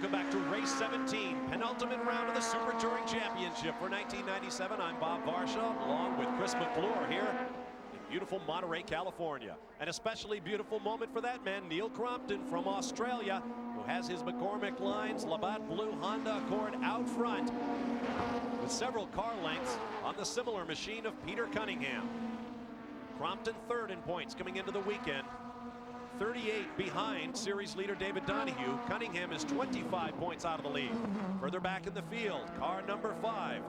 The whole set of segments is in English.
Welcome back to race 17, penultimate round of the Super Touring Championship for 1997. I'm Bob Varsha, along with Chris McClure here in beautiful Monterey, California. An especially beautiful moment for that man, Neil Crompton from Australia, who has his McCormick Lines Labatt Blue Honda Accord out front with several car lengths on the similar machine of Peter Cunningham. Crompton third in points coming into the weekend. 38 behind series leader David Donahue. Cunningham is 25 points out of the lead. Further back in the field, car number 5.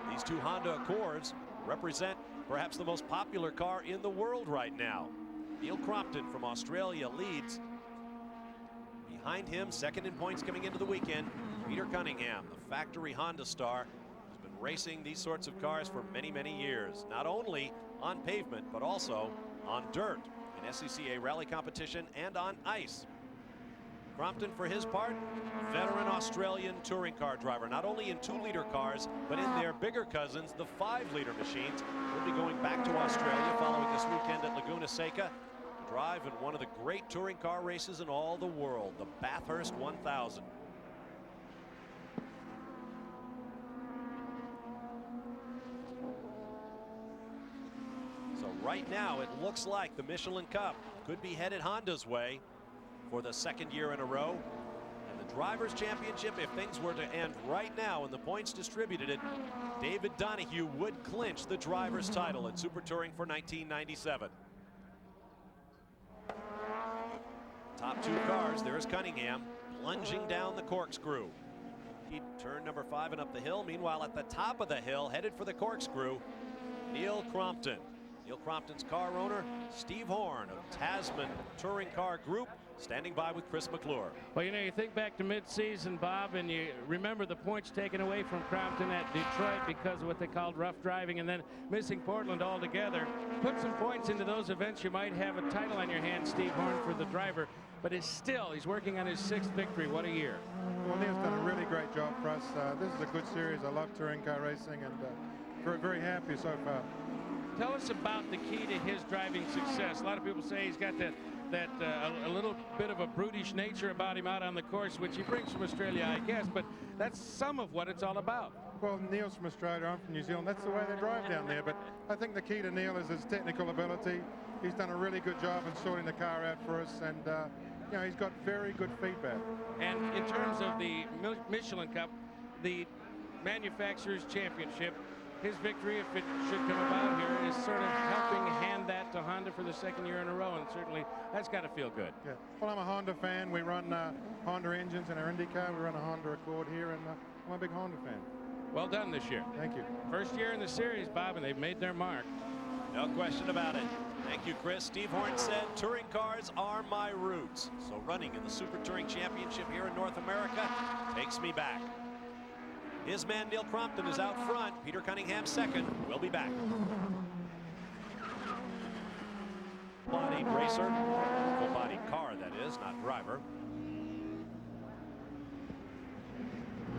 These two Honda Accords represent perhaps the most popular car in the world right now. Neil Crompton from Australia leads. Behind him, second in points coming into the weekend, Peter Cunningham, the factory Honda star, has been racing these sorts of cars for many, many years, not only on pavement, but also on dirt, in SCCA rally competition and on ice. Crompton, for his part, veteran Australian touring car driver, not only in 2-liter cars, but in their bigger cousins, the 5-liter machines. He'll be going back to Australia following this weekend at Laguna Seca to drive in one of the great touring car races in all the world, the Bathurst 1000. So right now it looks like the Michelin Cup could be headed Honda's way for the second year in a row. And the Drivers' Championship, if things were to end right now and the points distributed it, David Donahue would clinch the driver's title in Super Touring for 1997. Top 2 cars, there's Cunningham plunging down the corkscrew. Turn number 5 and up the hill. Meanwhile, at the top of the hill, headed for the corkscrew, Neil Crompton. Neil Crompton's car owner, Steve Horn of Tasman Touring Car Group, standing by with Chris McClure. Well, you know, you think back to mid-season, Bob, and you remember the points taken away from Crompton at Detroit because of what they called rough driving, and then missing Portland altogether. Put some points into those events, you might have a title on your hands, Steve Horn, for the driver, but he's working on his 6th victory. What a year. Well, Neil's done a really great job for us. This is a good series. I love touring car racing, and very, very happy so far. Tell us about the key to his driving success. A lot of people say he's got a little bit of a brutish nature about him out on the course, which he brings from Australia, I guess, but that's some of what it's all about. Well, Neil's from Australia, I'm from New Zealand. That's the way they drive down there, but I think the key to Neil is his technical ability. He's done a really good job in sorting the car out for us, and you know, he's got very good feedback. And in terms of the Michelin Cup, the Manufacturers' Championship, his victory, if it should come about here, is sort of helping hand that to Honda for the 2nd year in a row, and certainly that's got to feel good. Yeah. Well, I'm a Honda fan. We run Honda engines in our IndyCar. We run a Honda Accord here, and I'm a big Honda fan. Well done this year. Thank you. First year in the series, Bob, and they've made their mark. No question about it. Thank you, Chris. Steve Horn said, touring cars are my roots. So running in the Super Touring Championship here in North America takes me back. His man Neil Crompton is out front. Peter Cunningham second. We'll be back. Full-bodied racer, full-bodied car that is, not driver.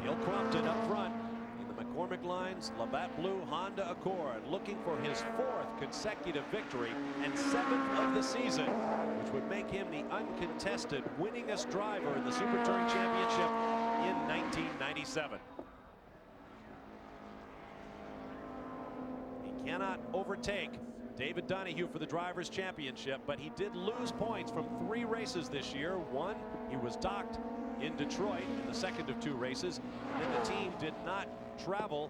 Neil Crompton up front in the McCormick Lines Labatt Blue Honda Accord, looking for his 4th consecutive victory and 7th of the season, which would make him the uncontested winningest driver in the Super Touring Championship in 1997. Cannot overtake David Donahue for the Drivers' Championship, but he did lose points from 3 races this year. One, he was docked in Detroit in the 2nd of 2 races, and then the team did not travel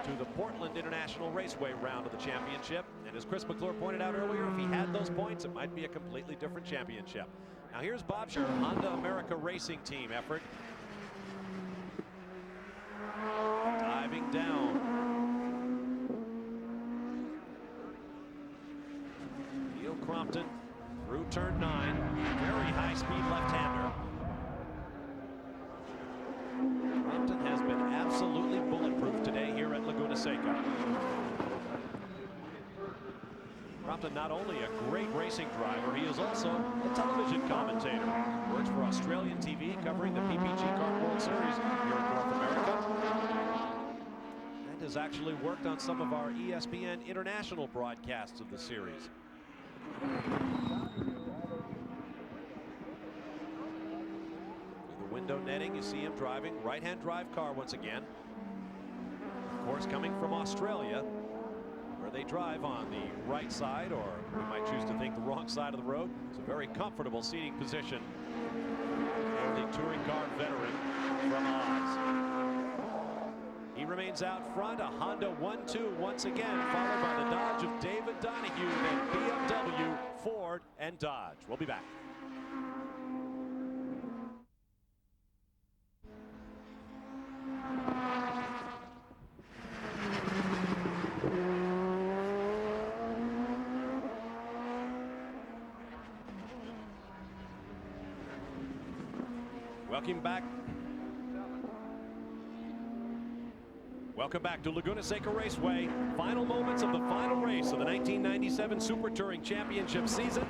to the Portland International Raceway round of the championship. And as Chris McClure pointed out earlier, if he had those points, it might be a completely different championship. Now here's Bob Scherer, Honda America Racing Team effort. Diving down. Crompton through turn 9, very high-speed left-hander. Crompton has been absolutely bulletproof today here at Laguna Seca. Crompton, not only a great racing driver, he is also a television commentator. Works for Australian TV, covering the PPG Kart World Series here in North America. And has actually worked on some of our ESPN international broadcasts of the series. The Hondo netting. You see him driving right-hand drive car once again. Of course, coming from Australia, where they drive on the right side, or we might choose to think the wrong side of the road. It's a very comfortable seating position. And the touring car veteran from Oz. He remains out front, a Honda 1-2 once again, followed by the Dodge of David Donahue, then BMW, Ford, and Dodge. We'll be back. Welcome back to Laguna Seca Raceway. Final moments of the final race of the 1997 Super Touring Championship season.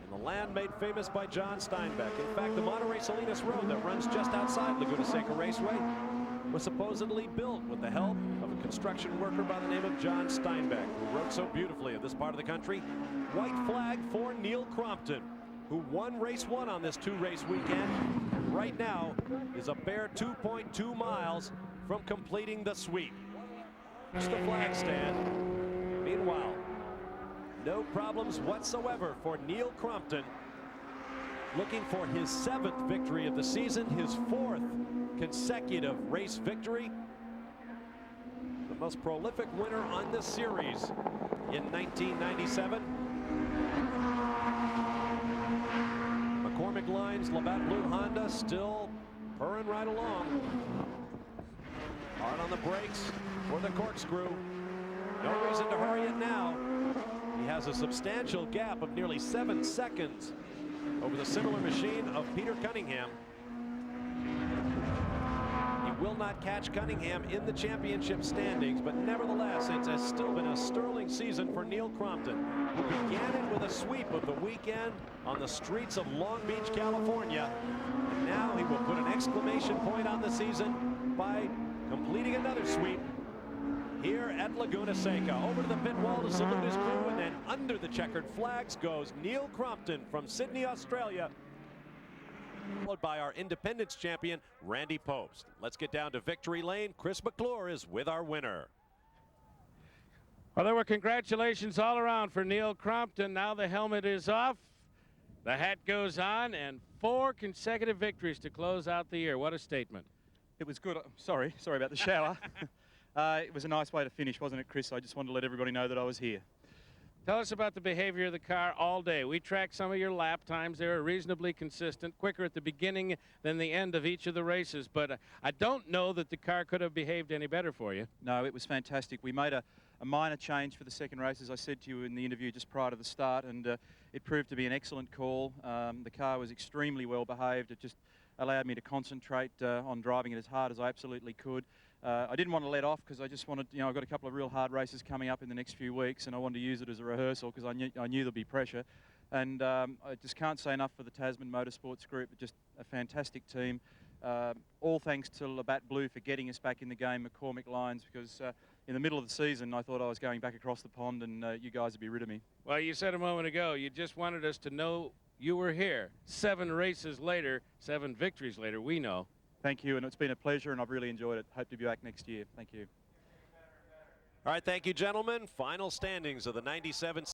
In the land made famous by John Steinbeck. In fact, the Monterey Salinas Road that runs just outside Laguna Seca Raceway was supposedly built with the help of a construction worker by the name of John Steinbeck, who wrote so beautifully of this part of the country. White flag for Neil Crompton, who won race 1 on this 2-race weekend, and right now is a bare 2.2 miles from completing the sweep. It's the flag stand. Meanwhile, no problems whatsoever for Neil Crompton, looking for his 7th victory of the season, his 4th consecutive race victory. The most prolific winner on this series in 1997. McCormick Lines Labatt Blue Honda still purring right along. Hard on the brakes for the corkscrew. No reason to hurry it now. He has a substantial gap of nearly 7 seconds over the similar machine of Peter Cunningham. He will not catch Cunningham in the championship standings, but nevertheless, it has still been a sterling season for Neil Crompton, who began it with a sweep of the weekend on the streets of Long Beach, California. And now he will put an exclamation point on the season by completing another sweep here at Laguna Seca. Over to the pit wall to salute his crew, and then under the checkered flags goes Neil Crompton from Sydney, Australia, followed by our Independence champion, Randy Post. Let's get down to victory lane. Chris McClure is with our winner. Well, there were congratulations all around for Neil Crompton. Now the helmet is off, the hat goes on, and 4 consecutive victories to close out the year. What a statement. It was good. Sorry about the shower. It was a nice way to finish, wasn't it, Chris? I just wanted to let everybody know that I was here. Tell us about the behavior of the car all day. We tracked some of your lap times. They were reasonably consistent, quicker at the beginning than the end of each of the races. But I don't know that the car could have behaved any better for you. No, it was fantastic. We made a minor change for the second race, as I said to you in the interview just prior to the start, and it proved to be an excellent call. The car was extremely well behaved. It just allowed me to concentrate on driving it as hard as I absolutely could. I didn't want to let off because I just wanted, I've got a couple of real hard races coming up in the next few weeks, and I wanted to use it as a rehearsal because I knew there'd be pressure. And I just can't say enough for the Tasman Motorsports group. Just a fantastic team. All thanks to Labatt Blue for getting us back in the game, McCormick Lines, because in the middle of the season I thought I was going back across the pond and you guys would be rid of me. Well, you said a moment ago you just wanted us to know you were here. 7 races later, 7 victories later, we know. Thank you, and it's been a pleasure, and I've really enjoyed it. Hope to be back next year. Thank you. All right, thank you, gentlemen. Final standings of the 97